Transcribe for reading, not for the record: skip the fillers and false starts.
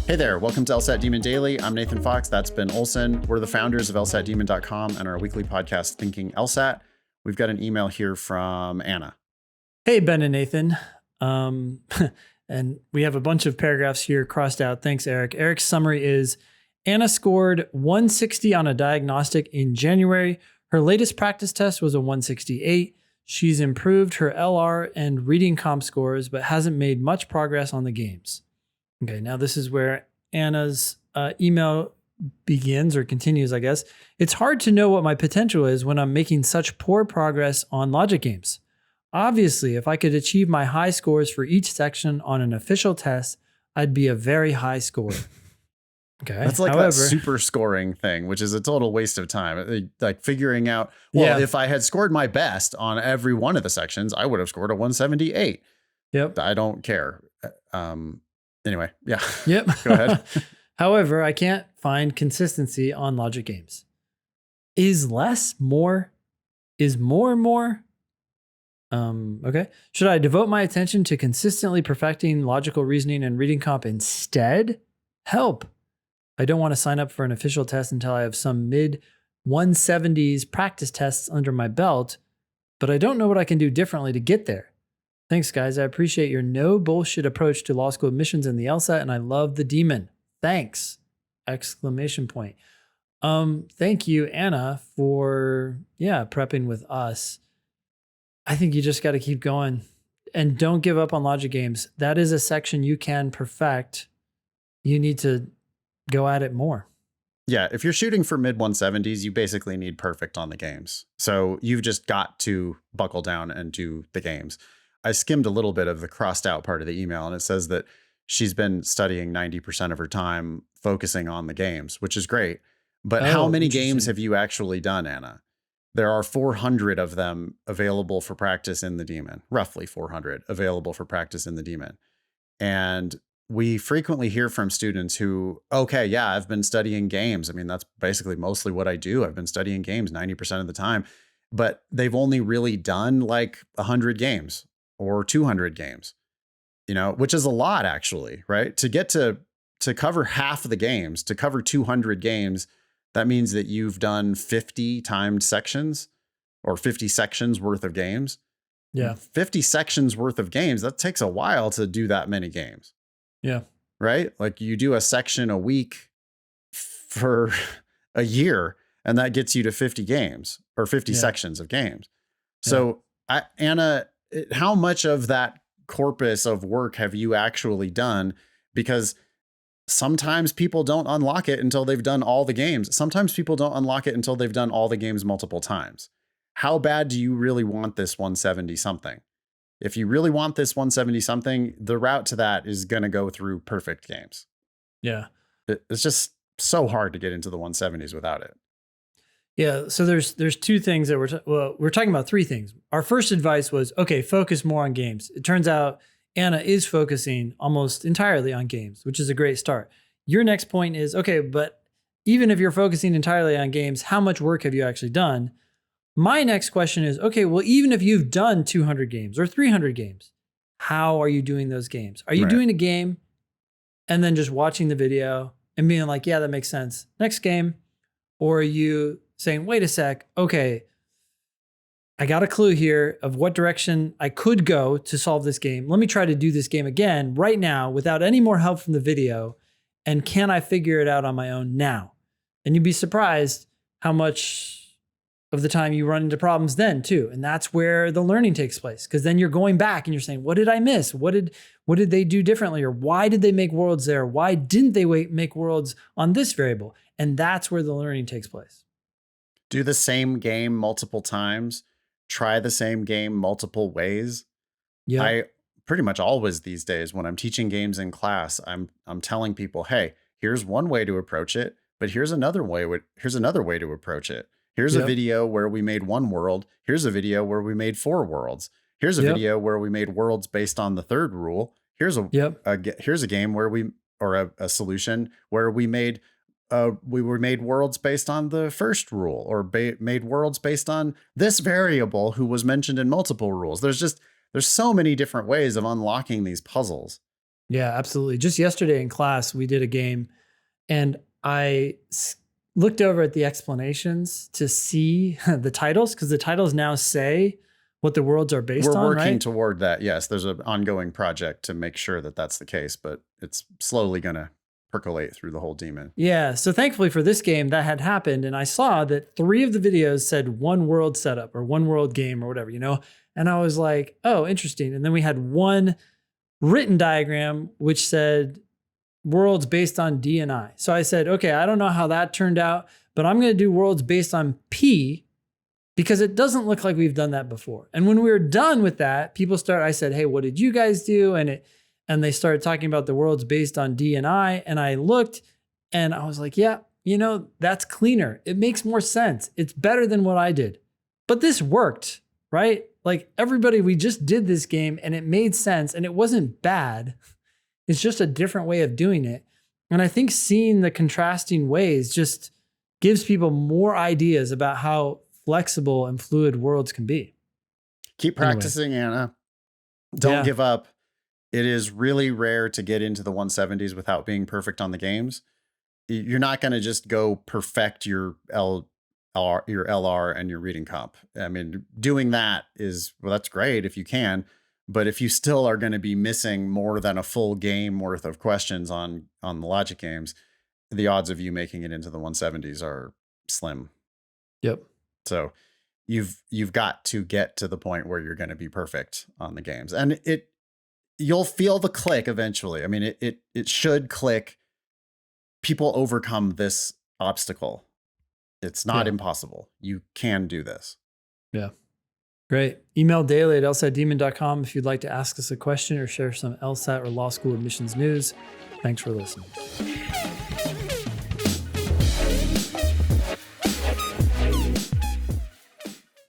Hey there, welcome to LSAT Demon Daily. I'm Nathan Fox, that's Ben Olson. We're the founders of LSATdemon.com and our weekly podcast, Thinking LSAT. We've got an email here from Anna. Hey, Ben and Nathan. And we have a bunch of paragraphs here crossed out. Thanks, Eric. Eric's summary is, Anna scored 160 on a diagnostic in January. Her latest practice test was a 168. She's improved her LR and reading comp scores, but hasn't made much progress on the games. Okay, now this is where Anna's email begins or continues, I guess. It's hard to know what my potential is when I'm making such poor progress on logic games. Obviously, if I could achieve my high scores for each section on an official test, I'd be a very high scorer. Okay. That's like that super scoring thing, which is a total waste of time. Like figuring out, if I had scored my best on every one of the sections, I would have scored a 178. Yep. I don't care. Anyway, yeah. Yep. Go ahead. However, I can't find consistency on logic games. Is less more? Is more more? Okay. Should I devote my attention to consistently perfecting logical reasoning and reading comp instead? Help. I don't want to sign up for an official test until I have some mid 170s practice tests under my belt, but I don't know what I can do differently to get there. Thanks, guys. I appreciate your no bullshit approach to law school admissions in the LSAT, and I love the demon. Thanks! Exclamation point. Thank you, Anna, for prepping with us. I think you just got to keep going and don't give up on logic games. That is a section you can perfect. You need to go at it more. Yeah, if you're shooting for mid 170s, you basically need perfect on the games. So you've just got to buckle down and do the games. I skimmed a little bit of the crossed out part of the email, and it says that she's been studying 90% of her time focusing on the games, which is great. But how many games have you actually done, Anna? There are 400 of them available for practice in the Demon, roughly 400 available for practice in the Demon. And we frequently hear from students who, I've been studying games. I mean, that's basically mostly what I do. I've been studying games 90% of the time, but they've only really done like 100 games or 200 games, which is a lot actually, right? To get to cover half of the games, to cover 200 games, that means that you've done 50 timed sections or 50 sections worth of games. Yeah. 50 sections worth of games. That takes a while to do that many games. Yeah. Right. Like you do a section a week for a year, and that gets you to 50 games or 50 sections of games. So Anna, how much of that corpus of work have you actually done? Because sometimes people don't unlock it until they've done all the games. Sometimes people don't unlock it until they've done all the games multiple times. How bad do you really want this 170 something? If you really want this 170 something, the route to that is going to go through perfect games. Yeah. It's just so hard to get into the 170s without it. Yeah. So there's two things that we're talking about three things. Our first advice was, focus more on games. It turns out Anna is focusing almost entirely on games, which is a great start. Your next point is, but even if you're focusing entirely on games, how much work have you actually done? My next question is, even if you've done 200 games or 300 games, how are you doing those games? Are you doing a game and then just watching the video and being like, yeah, that makes sense. Next game. Or are you saying, wait a sec, I got a clue here of what direction I could go to solve this game. Let me try to do this game again right now without any more help from the video. And can I figure it out on my own now? And you'd be surprised how much of the time you run into problems then too. And that's where the learning takes place. Because then you're going back and you're saying, what did I miss? What did they do differently? Or why did they make worlds there? Why didn't they make worlds on this variable? And that's where the learning takes place. Do the same game multiple times. Try the same game multiple ways. Yeah. I pretty much always these days when I'm teaching games in class, I'm telling people, hey, here's one way to approach it, but here's another way to approach it. Here's a video where we made one world. Here's a video where we made 4 worlds. Here's a video where we made worlds based on the third rule. Here's a game where a solution where we made worlds based on the first rule, or made worlds based on this variable who was mentioned in multiple rules. There's so many different ways of unlocking these puzzles. Yeah, absolutely. Just yesterday in class, we did a game and looked over at the explanations to see the titles, because the titles now say what the worlds are based We're on, working right? toward that. Yes, there's an ongoing project to make sure that that's the case, but it's slowly going to percolate through the whole demon. Yeah. So thankfully for this game, that had happened. And I saw that 3 of the videos said one world setup or one world game or whatever, you know? And I was like, oh, interesting. And then we had one written diagram which said worlds based on D and I. So I said, okay, I don't know how that turned out, but I'm going to do worlds based on P, because it doesn't look like we've done that before. And when we were done with that, I said, hey, what did you guys do? And they started talking about the worlds based on D and I. And I looked and I was like, yeah, you know, that's cleaner. It makes more sense. It's better than what I did. But this worked, right? Like everybody, we just did this game and it made sense and it wasn't bad. It's just a different way of doing it. And I think seeing the contrasting ways just gives people more ideas about how flexible and fluid worlds can be. Keep practicing, Anna. Don't give up. It is really rare to get into the 170s without being perfect on the games. You're not going to just go perfect your LR and your reading comp. I mean, doing that is, well, that's great if you can, but if you still are going to be missing more than a full game worth of questions on the logic games, the odds of you making it into the 170s are slim. Yep. So you've got to get to the point where you're going to be perfect on the games, and you'll feel the click eventually. I mean, it should click. People overcome this obstacle. It's not impossible. You can do this. Yeah. Great. Email daily@lsatdemon.com if you'd like to ask us a question or share some LSAT or law school admissions news. Thanks for listening.